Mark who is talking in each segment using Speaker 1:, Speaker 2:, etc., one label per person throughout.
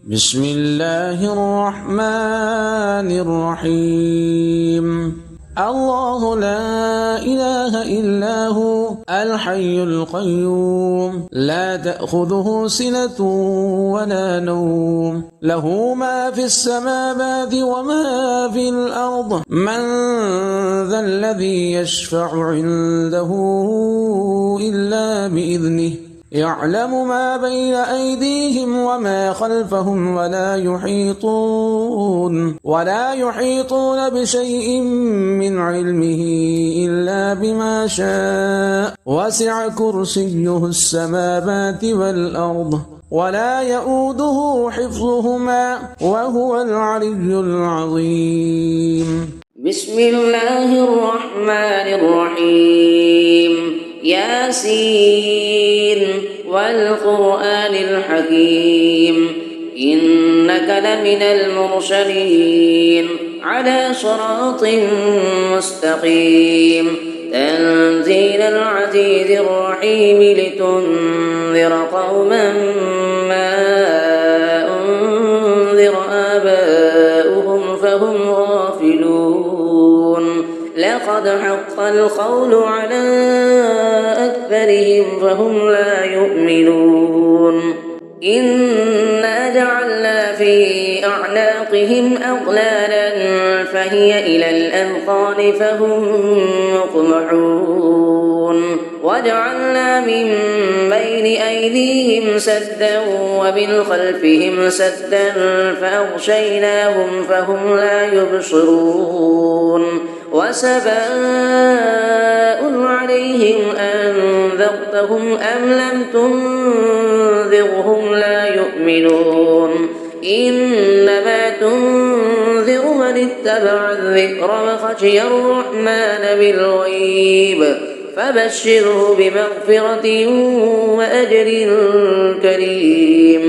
Speaker 1: بسم الله الرحمن الرحيم. الله لا إله إلا هو الحي القيوم لا تأخذه سنة ولا نوم له ما في السماوات وما في الأرض من ذا الذي يشفع عنده إلا بإذنه يعلم ما بين أيديهم وما خلفهم ولا يحيطون بشيء من علمه إلا بما شاء وسع كرسيه السماوات والأرض ولا يؤوده حفظهما وهو العلي العظيم.
Speaker 2: بسم الله الرحمن الرحيم. ياسين والقرآن الحكيم إنك لمن المرسلين على صراط مستقيم تنزيل العزيز الرحيم لتنذر قوما ما أنذر آباؤهم فهم غافلون لقد حق القول على أكثرهم فهم لا يؤمنون إنا جعلنا في أعناقهم أغلالا فهي إلى الأذقان فهم مقمحون وجعلنا من بين أيديهم سدا ومن خلفهم سدا فأغشيناهم فهم لا يبصرون وسواء عليهم أنذرتهم أم لم تنذرهم لا يؤمنون إنما تنذر من اتبع الذكر وخشي الرحمن بالغيب فبشره بمغفرة وأجر كريم.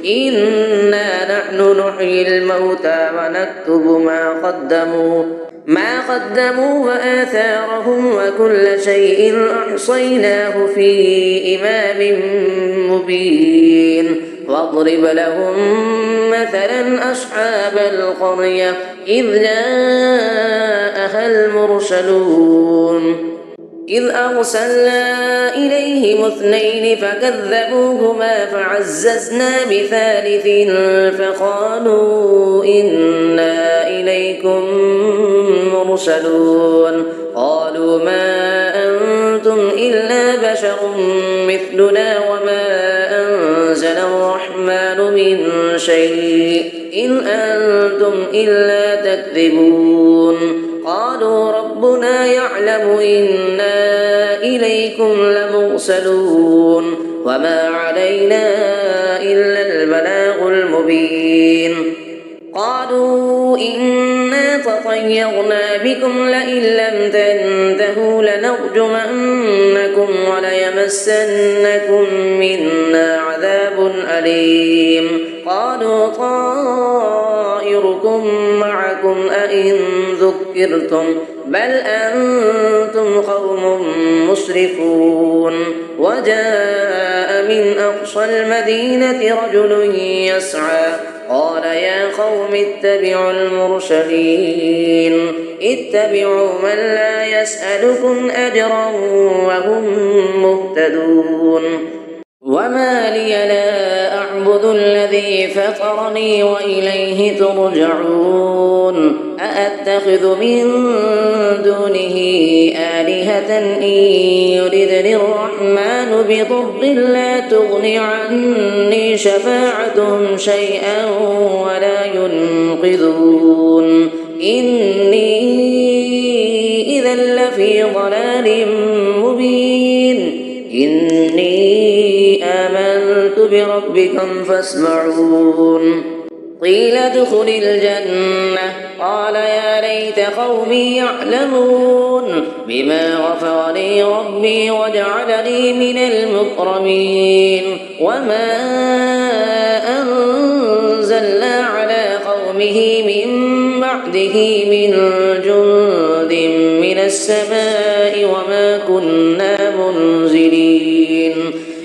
Speaker 2: إنا نحن نحيي الموتى ونكتب ما قدموا وآثارهم وكل شيء أحصيناه في إمام مبين واضرب لهم مثلا أصحاب القرية إذ جاءها المرسلون إذ أرسلنا إليهم اثنين فكذبوهما فعززنا بثالث فقالوا إنا إليكم مرسلون قالوا ما أنتم إلا بشر مثلنا وما أنزل الرحمن من شيء إن أنتم إلا تكذبون قالوا ربنا يعلم إنا إليكم لمرسلون وما علينا إلا البلاغ المبين قالوا إنا تطيرنا بكم لئن لم تنتهوا لنرجمنكم وليمسنكم منا عذاب أليم قالوا طائركم معكم أئن ذكرتم بل أنتم قوم مسرفون وجاء من أقصى المدينة رجل يسعى قال يا قوم اتبعوا المرسلين اتبعوا من لا يسألكم أجرا وهم مهتدون وما لي لا أعبد الذي فطرني وإليه ترجعون أأتخذ من دونه آلهة إن يردني الرحمن بضر لا تغني عني شفاعتهم شيئا ولا ينقذون إني إذا لفي ضلال مبين إني آمنت بربكم فاسمعون قيل ادخل الجنة قال يا ليت قومي يعلمون بما غفر لي ربي وجعلني من المكرمين وما أنزلنا على قومه من بعده من جند من السماء وما كنا منزلين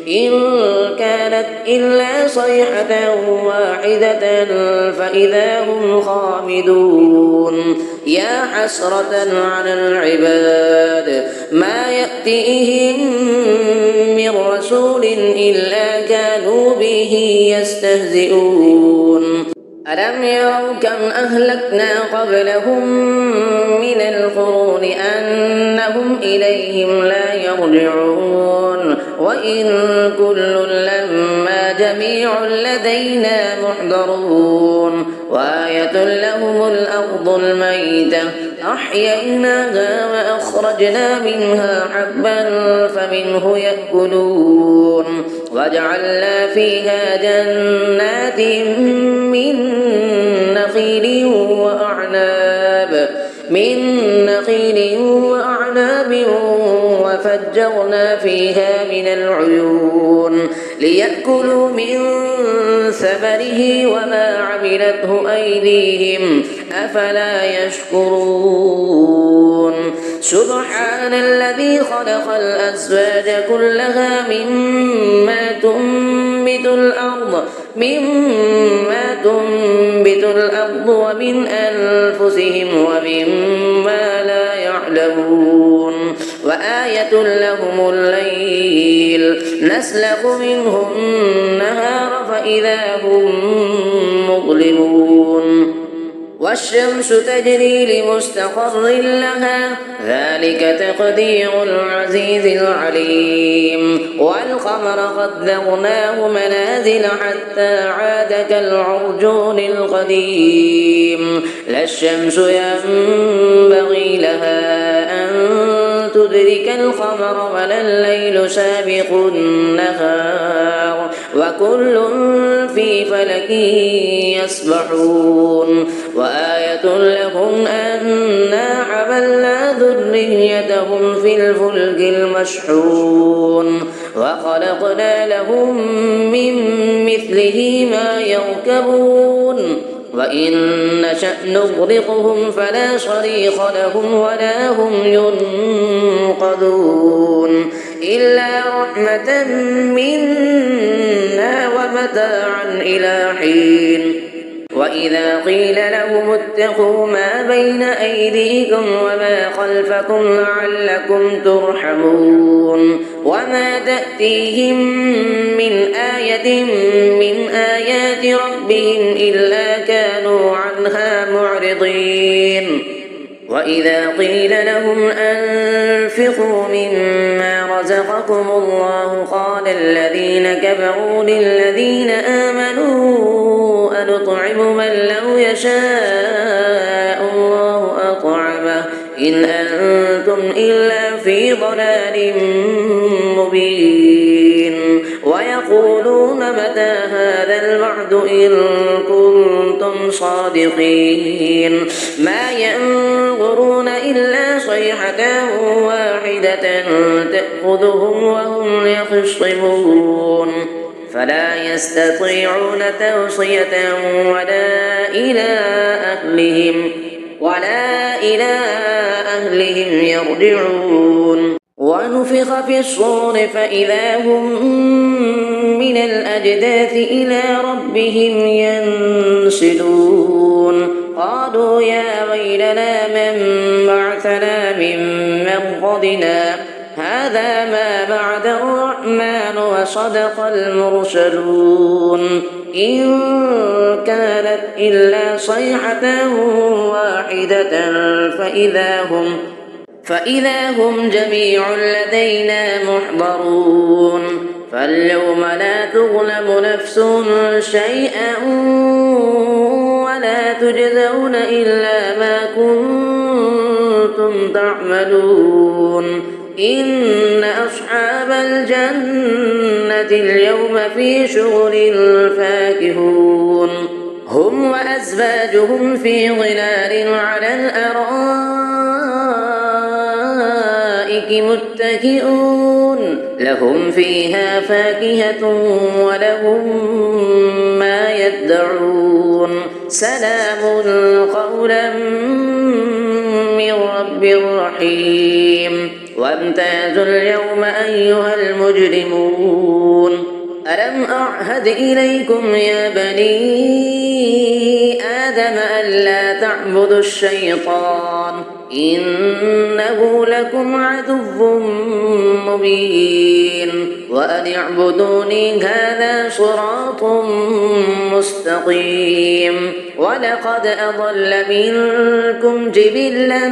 Speaker 2: إن كان كانت إلا صيحة واحدة فإذا هم خامدون يا حسرة على العباد ما يأتيهم من رسول إلا كانوا به يستهزئون ألم يروا كم أهلكنا قبلهم من القرون أنهم إليهم لا يرجعون وإن كل لما جميع لدينا محضرون وآية لهم الأرض الميتة أحييناها وأخرجنا منها حبا فمنه يأكلون وجعلنا فيها جنات من نخيل وأعناب وفجرنا فيها من العيون ليأكلوا من ثمره وما عملته أيديهم أفلا يشكرون سبحان الذي خلق الأزواج كلها مما تنبت الأرض ومن أنفسهم ومما لا يعلمون وآية لهم الليل نسلخ منه النهار فإذا هم مظلمون والشمس تجري لمستقر لها ذلك تقدير العزيز العليم والقمر قدرناه منازل حتى عاد كالعرجون القديم لا الشمس ينبغي لها أن تدرك القمر ولا الليل سابق النهار وكل في فلك يسبحون وآية لهم أنا حملنا ذريتهم في الفلك المشحون وخلقنا لهم من مثله ما يركبون وإن نشأ نغرقهم فلا صريخ لهم ولا هم ينقذون إلا رحمة منا ومتاعا إلى حين وإذا قيل لهم اتقوا ما بين أيديكم وما خلفكم لعلكم ترحمون وما تأتيهم من آية من آيات ربهم إلا كانوا عنها معرضين وإذا قيل لهم أنفقوا مما رزقكم الله قال الذين كفروا للذين آمنوا أنطعم من لو يشاء الله أطعمه إن أنتم إلا في ضلال مبين ويقولون متى هذا الوعد إن كنتم صادقين ما ينظرون إلا صيحة واحدة تأخذهم وهم يخصمون فلا يستطيعون توصية ولا إلى أهلهم يرجعون ونفخ في الصور فإذا هم من الأجداث إلى ربهم ينسلون قالوا يا ويلنا من بعثنا من مرقدنا هذا ما بعد الرحمن وصدق المرسلون إن كانت إلا صيحة واحدة فإذا هم جميع لدينا محضرون فاليوم لا تظلم نفس شيئا ولا تجزون إلا ما كنتم تعملون إن أصحاب الجنة اليوم في شغل فاكهون هم وأزواجهم في ظلال على الأرائك متكئون لهم فيها فاكهة ولهم ما يدعون سلام قولا من رب رحيم وامتازوا اليوم أيها المجرمون ألم أعهد إليكم يا بني آدم ألا تعبدوا الشيطان إنه لكم عدو مبين وأن اعبدوني هذا صراط مستقيم ولقد أضل منكم جبلا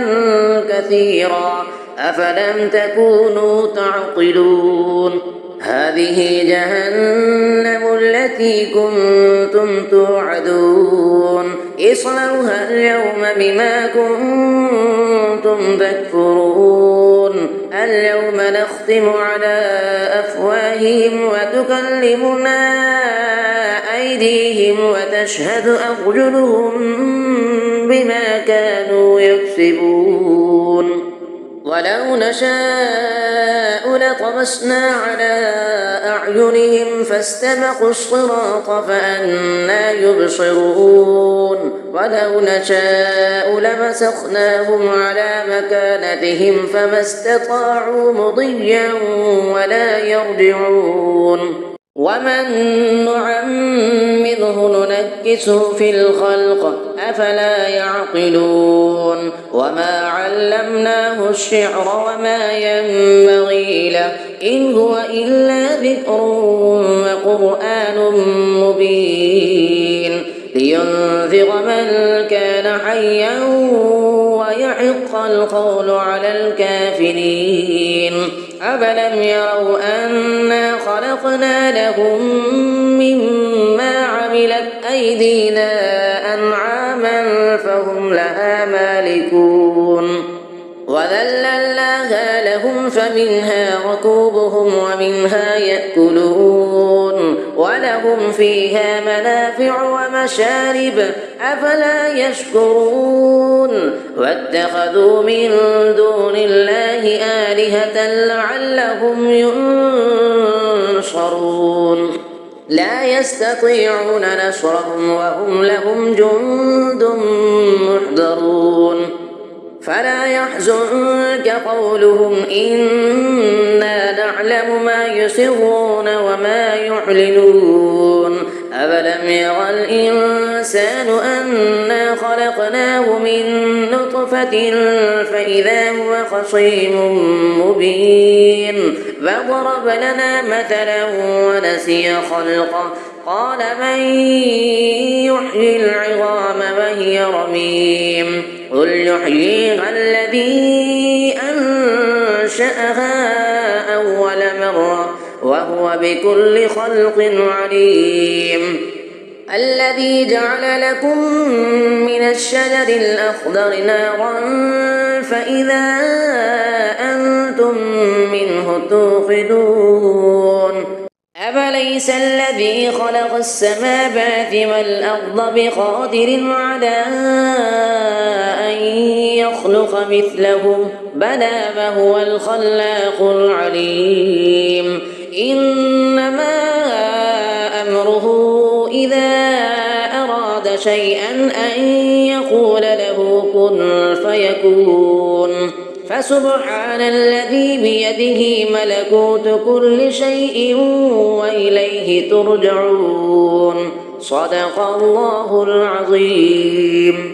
Speaker 2: كثيرا أفلم تكونوا تعقلون هذه جهنم التي كنتم توعدون اصلوها اليوم بما كنتم تكفرون اليوم نختم على أفواههم وتكلمنا أيديهم وتشهد أرجلهم بما كانوا يكسبون ولو نشاء لطمسنا على أعينهم فاستبقوا الصراط فأنى يبصرون ولو نشاء لمسخناهم على مكانتهم فما استطاعوا مضيا ولا يرجعون ومن نعمره ننكسه في الخلق أفلا يعقلون وما علمناه الشعر وما ينبغي له إن هو إلا ذكر وقرآن مبين لينذر من كان حيا ويحق القول على الكافرين أفلم يروا أنا خلقنا لهم مما عملت أيدينا أنعاما فهم لها مالكون وذللناها لهم فمنها ركوبهم ومنها يأكلون ولهم فيها منافع ومشارب أفلا يشكرون واتخذوا من دون الله آلهة لعلهم ينصرون لا يستطيعون نصرهم وهم لهم جند محضرون فلا يحزنك قولهم إنا نعلم ما يسرون وما يعلنون أفلم يرى الإنسان أنا خلقناه من نطفة فإذا هو خصيم مبين فضرب لنا مثلا ونسي خلقه قال من يحيي العظام وهي رميم قل يحييها الذي أنشأها أول مرة وهو بكل خلق عليم الذي جعل لكم من الشجر الأخضر نارا فإذا أنتم منه توقدون أفليس الذي خلق السماوات والأرض بقادر على أن يخلق مثلهم بلى وهو الخلاق العليم إنما أمره إذا أراد شيئا أن يقول له كن فيكون فسبحان الذي بيده ملكوت كل شيء وإليه ترجعون صدق الله العظيم.